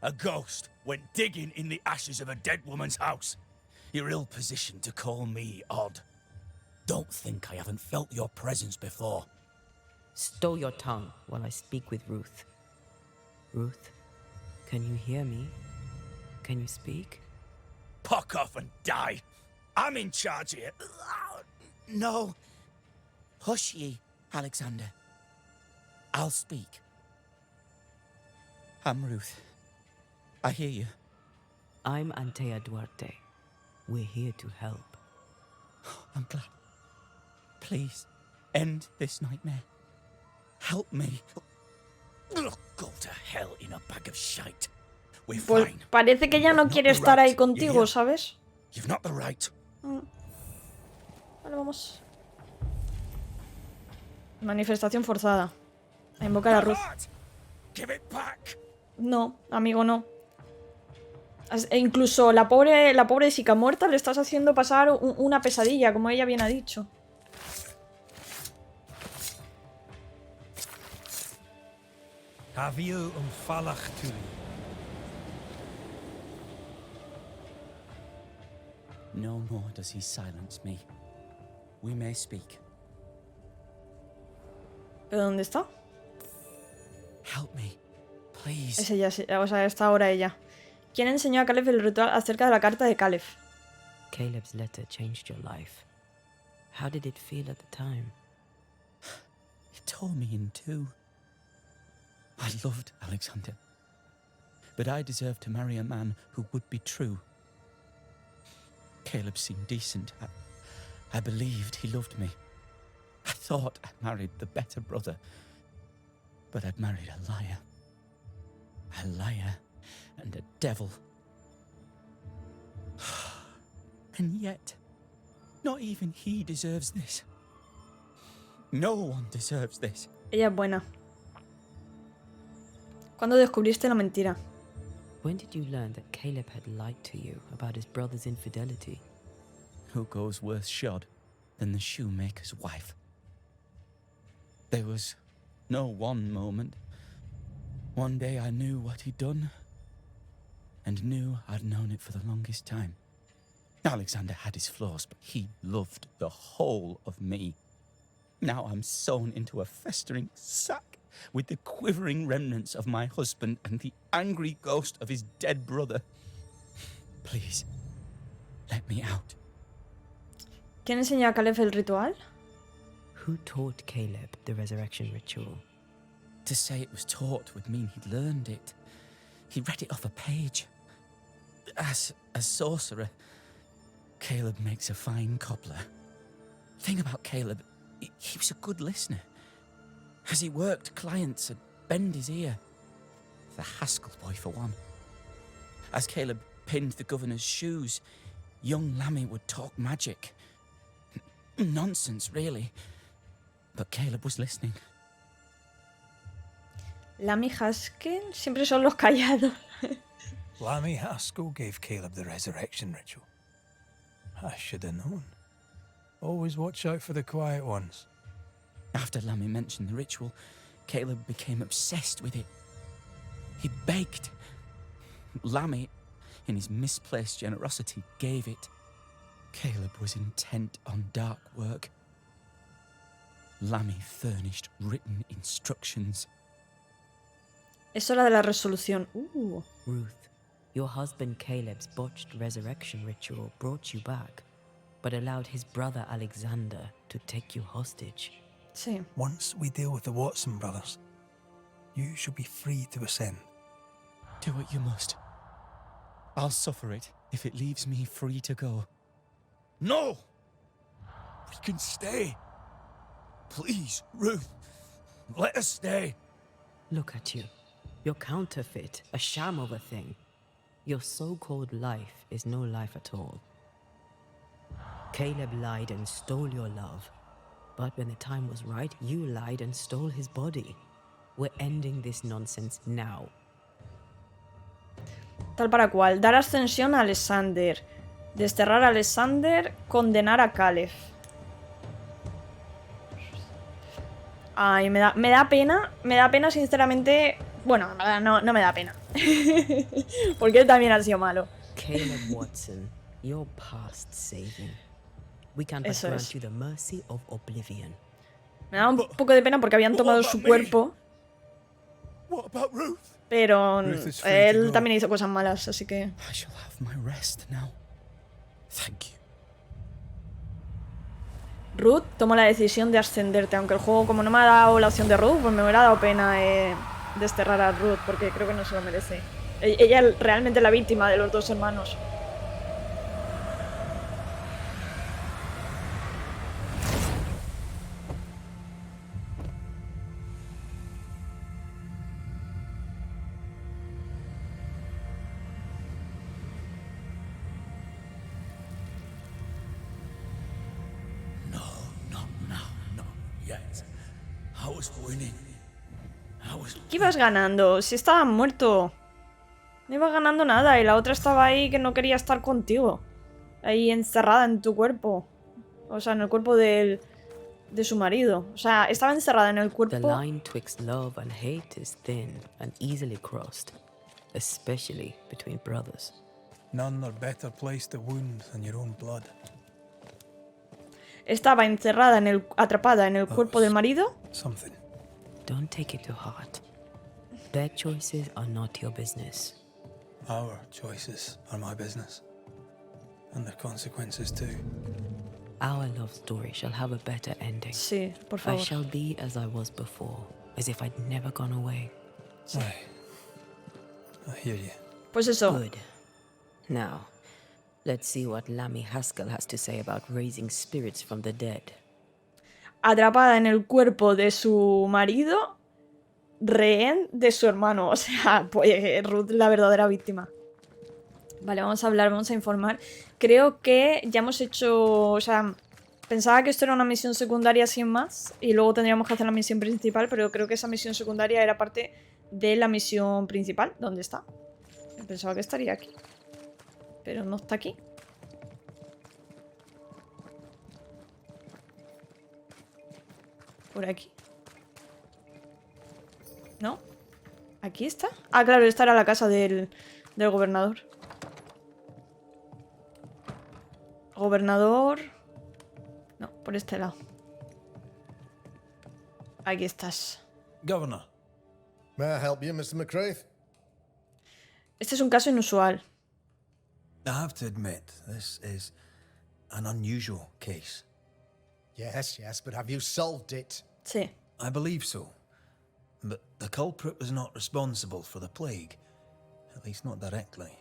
a ghost, went digging in the ashes of a dead woman's house. You're ill-positioned to call me odd. Don't think I haven't felt your presence before. Stow your tongue while I speak with Ruth. Ruth, can you hear me? Can you speak? Puck off and die. I'm in charge here. No. Hush ye, Alexander. I'll speak. I'm Ruth. I hear you. I'm Antea Duarte. We're here to help. I'm glad. Please, end this nightmare. Help me. Go to hell in a bag of shite. We're Pues fine. parece que ya no quiere estar ahí contigo, ¿sabes? You've not the right. Vale, vamos. Manifestación forzada. A invocar a Ruth. Give it back. No, amigo, no. E incluso la pobre chica muerta le estás haciendo pasar una pesadilla, como ella bien ha dicho. Havil falach tuli. No more does he silence me. We may speak. ¿Pero dónde está? Help me, please. Es ella, o sea, está ahora ella. ¿Quién enseñó a Caleb el ritual acerca de la carta de Caleb? Caleb's letter changed your life. How did it feel at the time? It tore me in two. I loved Alexander, but I deserved to marry a man who would be true. Caleb seemed decent. I believed he loved me. I thought I married the better brother, but I'd married a liar. A liar and a devil. And yet, not even he deserves this. No one deserves this. Ella es buena. ¿Cuándo descubriste la mentira? When did you learn that Caleb had lied to you about his brother's infidelity? Who goes worse shod than the shoemaker's wife? There was no one moment. One day I knew what he'd done, and knew I'd known it for the longest time. Alexander had his flaws, but he loved the whole of me. Now I'm sewn into a festering sack with the quivering remnants of my husband and the angry ghost of his dead brother. Please, let me out. ¿Quién enseñó a Caleb el ritual? Who taught Caleb the resurrection ritual? To say it was taught would mean he'd learned it. He read it off a page. As a sorcerer, Caleb makes a fine cobbler. Thing about Caleb, he was a good listener. As he worked, clients would bend his ear. The Haskell boy, for one. As Caleb pinned the governor's shoes, young Lammy would talk magic. Nonsense, really. But Caleb was listening. Lammy Haskell siempre son los callados. Lammy Haskell gave Caleb the resurrection ritual. I should have known. Always watch out for the quiet ones. After Lammy mentioned the ritual, Caleb became obsessed with it. He begged. Lammy, in his misplaced generosity, gave it. Caleb was intent on dark work. Lammy furnished written instructions. Es hora de la resolución. Ruth, your husband Caleb's botched resurrection ritual brought you back, but allowed his brother Alexander to take you hostage. Sí. Once we deal with the Watson brothers, you shall be free to ascend. Do what you must. I'll suffer it if it leaves me free to go. No! We can stay. Please, Ruth, let us stay. Look at you. You're counterfeit, a sham of a thing. Your so-called life is no life at all. Caleb lied and stole your love. But when the time was right, you lied and stole his body. We're ending this nonsense now. Tal para cual. Dar ascensión a Alexander. Desterrar a Alexander. Condenar a Caleb. Ay, me da pena. Me da pena, sinceramente. Bueno, no me da pena. Porque él también ha sido malo. Caleb Watson, You're past saving. We can't but Eso grant es. you the mercy of oblivion. Me da un poco de pena porque habían tomado su cuerpo, What about Ruth? pero Ruth is free to él go. también hizo cosas malas, así que... I shall have my rest now. Thank you. Ruth tomó la decisión de ascenderte, aunque el juego, como no me ha dado la opción de Ruth, pues me hubiera dado pena desterrar a Ruth, porque creo que no se lo merece. Ella es realmente la víctima de los dos hermanos. Yet. I was winning. ¿Qué ibas ganando? Si estaba muerto. No ibas ganando nada y la otra estaba ahí que no quería estar contigo. Ahí encerrada en tu cuerpo. O sea, en el cuerpo de su marido. O sea, estaba encerrada en el The cuerpo... line twixt love and hate is thin and easily crossed, especially between brothers. None are better placed to wound than your own blood. Estaba encerrada atrapada en el cuerpo del marido. Something. Don't take it to heart. Their choices are not your business. Our choices are my business. And their consequences too. Our love story shall have a better ending. Sí, por I favor. shall be as I was before, as if I'd never gone away. I hear you. Pues eso. Good. Now, let's see what Lammy Haskell has to say about raising spirits from the dead. Atrapada en el cuerpo de su marido, rehén de su hermano. O sea, pues Ruth, la verdadera víctima. Vale, vamos a hablar, vamos a informar. Creo que ya hemos hecho... O sea, pensaba que esto era una misión secundaria sin más. Y luego tendríamos que hacer la misión principal. Pero creo que esa misión secundaria era parte de la misión principal. ¿Dónde está? Pensaba que estaría aquí. Pero no está aquí. Por aquí. ¿No? ¿Aquí está? Ah, claro, esta era la casa del gobernador. Gobernador... No, por este lado. Aquí estás. Governor. May I help you, Mr. McCraith? Este es un caso inusual. I have to admit, this is an unusual case. Yes, but have you solved it? Sí. I believe so. But the culprit was not responsible for the plague. At least not directly.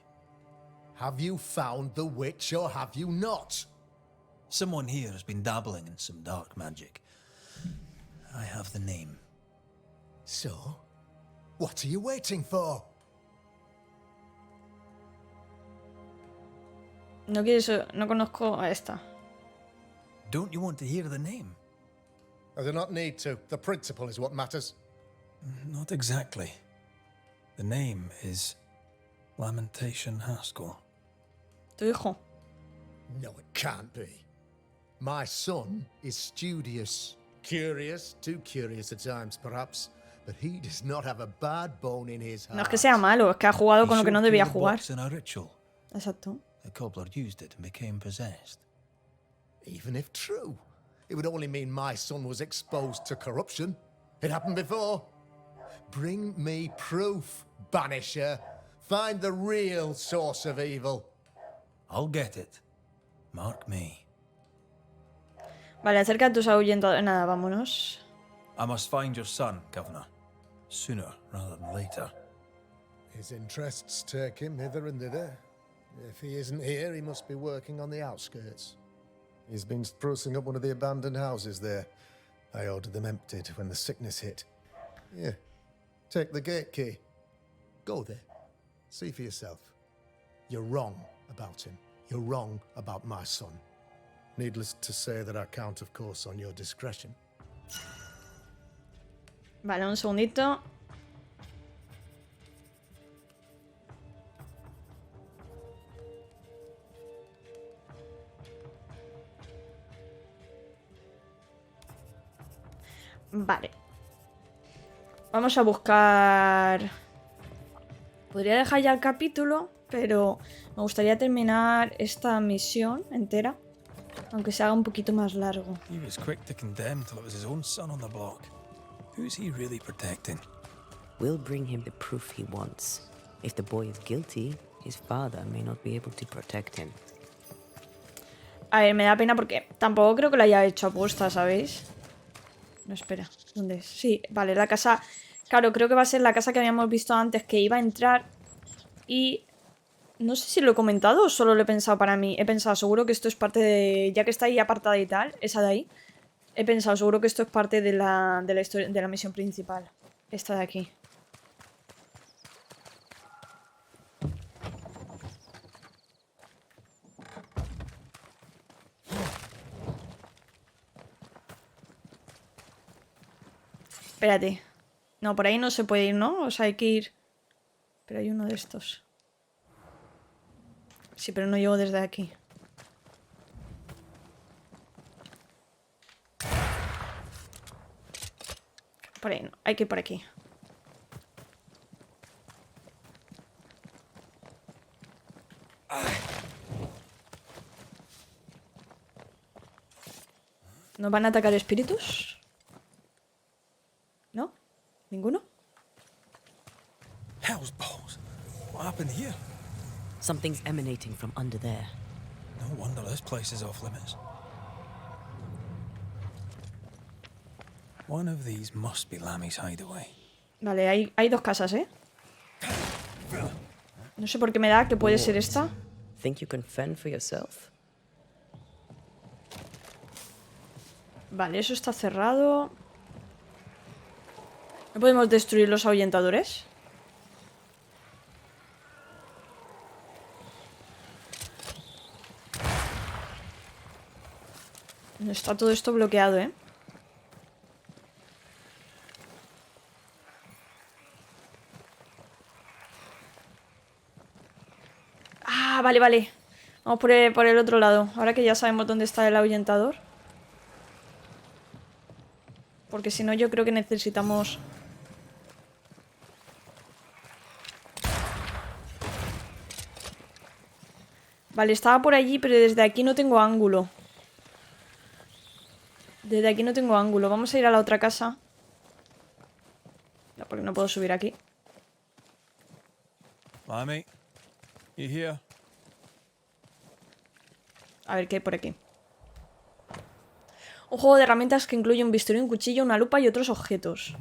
Have you found the witch or have you not? Someone here has been dabbling in some dark magic. I have the name. So, what are you waiting for? No quieres... No conozco a esta. Don't you want to hear the name? I do not need to. The principle is what matters. Not exactly. The name is Lamentation Haskell. Tu hijo. No, it can't be. My son is studious. Curious, too curious at times, perhaps. But he does not have a bad bone in his heart. No es que sea malo, es que ha jugado He con lo que no showed debía through the jugar. box in a ritual. Exacto. The cobbler used it and became possessed. Even if true, it would only mean my son was exposed to corruption. It happened before. Bring me proof, Banisher. Find the real source of evil. I'll get it. Mark me. Vale, acerca a tus ahuyentadores. Nada, vámonos. I must find your son, Governor. Sooner rather than later. His interests take him hither and thither. If he isn't here, he must be working on the outskirts. He's been sprucing up one of the abandoned houses there. I ordered them emptied when the sickness hit. Here, take the gate key. Go there. See for yourself. You're wrong about him. You're wrong about my son. Needless to say that I count, of course, on your discretion. Vale, un segundito. Vale. Vamos a buscar... Podría dejar ya el capítulo, pero me gustaría terminar esta misión entera, aunque se haga un poquito más largo. He was quick to condemn till it was his own son on the block. Who's he really protecting? We'll bring him the proof he wants. If the boy is guilty, his father may not be able to protect him. A ver, me da pena porque tampoco creo que lo haya hecho aposta, ¿sabéis? No, espera, ¿dónde es? Sí, vale, la casa... Claro, creo que va a ser la casa que habíamos visto antes, que iba a entrar y... No sé si lo he comentado o solo lo he pensado para mí. He pensado, seguro que esto es parte de... Ya que está ahí apartada y tal, esa de ahí. He pensado, seguro que esto es parte de la historia, de la misión principal. Esta de aquí. Espérate. No, por ahí no se puede ir, ¿no? O sea, hay que ir... Pero hay uno de estos. Sí, pero no llego desde aquí. Por ahí no, hay que ir por aquí. ¿Nos van a atacar espíritus? ¿No? ¿Ninguno? Hell's balls. What happened here? Something's emanating from under there. No wonder this place is off limits. One of these must be Lammy's hideaway. Vale, hay dos casas, ¿eh? No sé por qué me da que puede ser esta. Think you can fend for yourself? Vale, eso está cerrado. ¿No podemos destruir los ahuyentadores? Está todo esto bloqueado, ¿eh? Ah, vale, vale. Vamos por el otro lado. Ahora que ya sabemos dónde está el ahuyentador. Porque si no, yo creo que necesitamos... Vale, estaba por allí, pero desde aquí no tengo ángulo. Desde aquí no tengo ángulo. Vamos a ir a la otra casa. No, porque no puedo subir aquí. Lammy, you here? A ver qué hay por aquí. Un juego de herramientas que incluye un bisturí, un cuchillo, una lupa y otros objetos.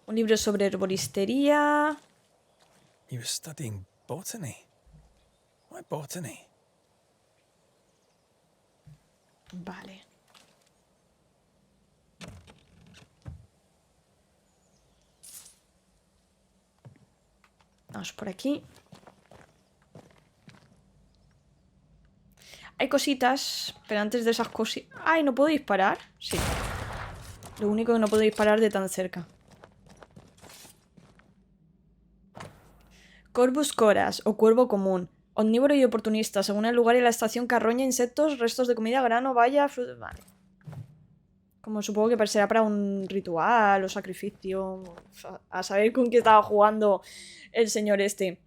Un libro sobre herboristería. You were studying botany. Why botany? Vale. Vamos por aquí. Hay cositas, pero antes de esas cositas... ¡Ay, no puedo disparar! Sí. Lo único que no puedo disparar de tan cerca. Corvus coras, o cuervo común. Omnívoro y oportunista, según el lugar y la estación, carroña, insectos, restos de comida, grano, baya, frutos... Vale. Como supongo que será para un ritual o sacrificio. A saber con qué estaba jugando el señor este.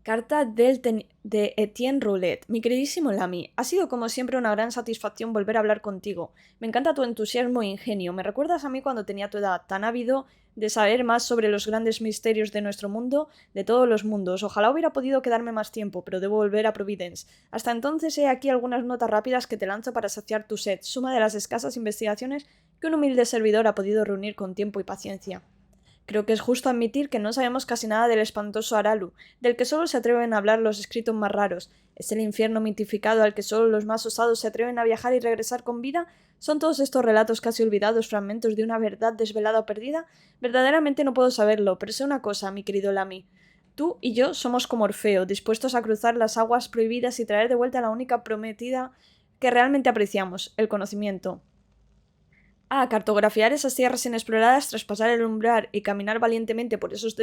Carta de Etienne Roulette. Mi queridísimo Lamy, ha sido como siempre una gran satisfacción volver a hablar contigo. Me encanta tu entusiasmo e ingenio. Me recuerdas a mí cuando tenía tu edad, tan ávido de saber más sobre los grandes misterios de nuestro mundo, de todos los mundos. Ojalá hubiera podido quedarme más tiempo, pero debo volver a Providence. Hasta entonces he aquí algunas notas rápidas que te lanzo para saciar tu sed, suma de las escasas investigaciones que un humilde servidor ha podido reunir con tiempo y paciencia. Creo que es justo admitir que no sabemos casi nada del espantoso Aralu, del que solo se atreven a hablar los escritos más raros. ¿Es el infierno mitificado al que solo los más osados se atreven a viajar y regresar con vida? ¿Son todos estos relatos casi olvidados fragmentos de una verdad desvelada o perdida? Verdaderamente no puedo saberlo, pero sé una cosa, mi querido Lamy. Tú y yo somos como Orfeo, dispuestos a cruzar las aguas prohibidas y traer de vuelta la única prometida que realmente apreciamos, el conocimiento. Cartografiar esas tierras inexploradas, traspasar el umbral y caminar valientemente por esos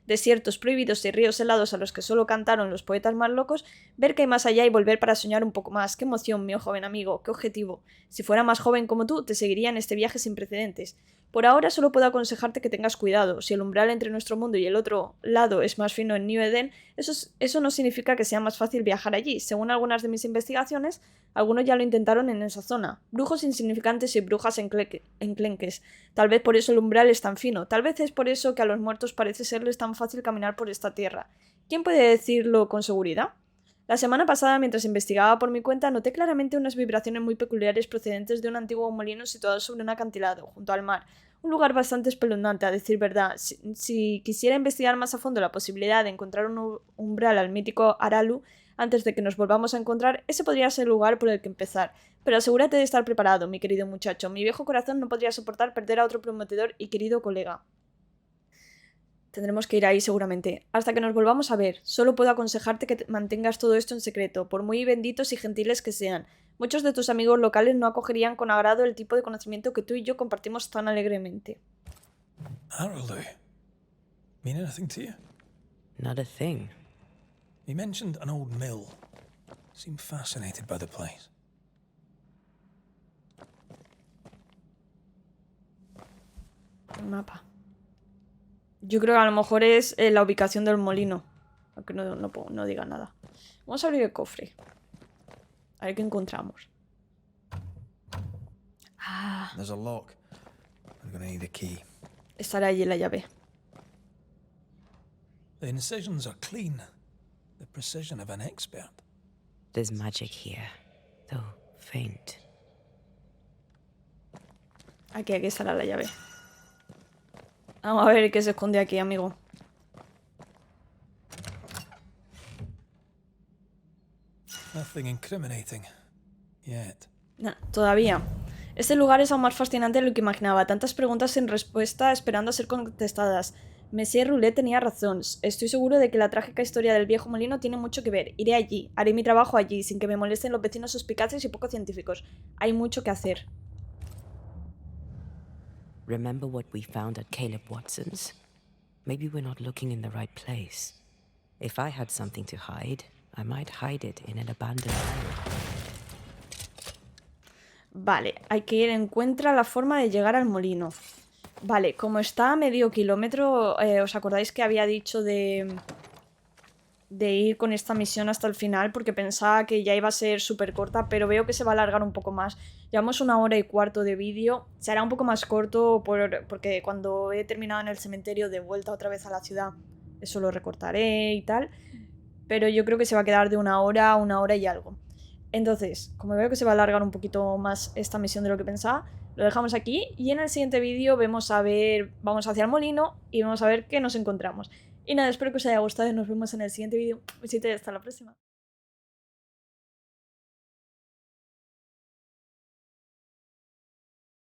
desiertos prohibidos y ríos helados a los que solo cantaron los poetas más locos, ver que hay más allá y volver para soñar un poco más. ¡Qué emoción, mi joven amigo! ¡Qué objetivo! Si fuera más joven como tú, te seguiría en este viaje sin precedentes. Por ahora solo puedo aconsejarte que tengas cuidado. Si el umbral entre nuestro mundo y el otro lado es más fino en New Eden, eso no significa que sea más fácil viajar allí. Según algunas de mis investigaciones, algunos ya lo intentaron en esa zona. Brujos insignificantes y brujas enclenques. Tal vez por eso el umbral es tan fino. Tal vez es por eso que a los muertos parece serles tan fácil caminar por esta tierra. ¿Quién puede decirlo con seguridad? La semana pasada, mientras investigaba por mi cuenta, noté claramente unas vibraciones muy peculiares procedentes de un antiguo molino situado sobre un acantilado, junto al mar. Un lugar bastante espeluznante, a decir verdad. Si quisiera investigar más a fondo la posibilidad de encontrar un umbral al mítico Aralu antes de que nos volvamos a encontrar, ese podría ser el lugar por el que empezar. Pero asegúrate de estar preparado, mi querido muchacho. Mi viejo corazón no podría soportar perder a otro prometedor y querido colega. Tendremos que ir ahí seguramente. Hasta que nos volvamos a ver. Solo puedo aconsejarte que mantengas todo esto en secreto, por muy benditos y gentiles que sean. Muchos de tus amigos locales no acogerían con agrado el tipo de conocimiento que tú y yo compartimos tan alegremente. Aralu. Mean anything to you? Not a thing. He mentioned an old mill. Seemed fascinated by the place. El mapa. Yo creo que a lo mejor es la ubicación del molino. Aunque no diga nada. Vamos a abrir el cofre. A ver qué encontramos. Ah, There's a lock. I'm gonna need a key. estará allí la llave. The incisions are clean. The precision of an expert. There's magic here, though faint. Aquí estará la llave. Vamos a ver qué se esconde aquí, amigo. Nothing incriminating. Yet. Nah, todavía. Este lugar es aún más fascinante de lo que imaginaba. Tantas preguntas sin respuesta esperando a ser contestadas. Monsieur Roulet tenía razón. Estoy seguro de que la trágica historia del viejo molino tiene mucho que ver. Iré allí. Haré mi trabajo allí, sin que me molesten los vecinos suspicaces y poco científicos. Hay mucho que hacer. Remember what we found at Caleb Watson's? Maybe we're not looking in the right place. If I had something to hide, I might hide it in an abandoned island. Vale, hay que ir. Encuentra la forma de llegar al molino. Vale, como está a medio kilómetro, ¿os acordáis que había dicho de ir con esta misión hasta el final? Porque pensaba que ya iba a ser súper corta, pero veo que se va a alargar un poco más. Llevamos 1 hora y cuarto de vídeo. Se hará un poco más corto porque cuando he terminado en el cementerio de vuelta otra vez a la ciudad, eso lo recortaré y tal. Pero yo creo que se va a quedar de 1 hora y algo. Entonces, como veo que se va a alargar un poquito más esta misión de lo que pensaba, lo dejamos aquí y en el siguiente vídeo vamos hacia el molino y vamos a ver qué nos encontramos. Y nada, espero que os haya gustado y nos vemos en el siguiente vídeo. Besitos y hasta la próxima.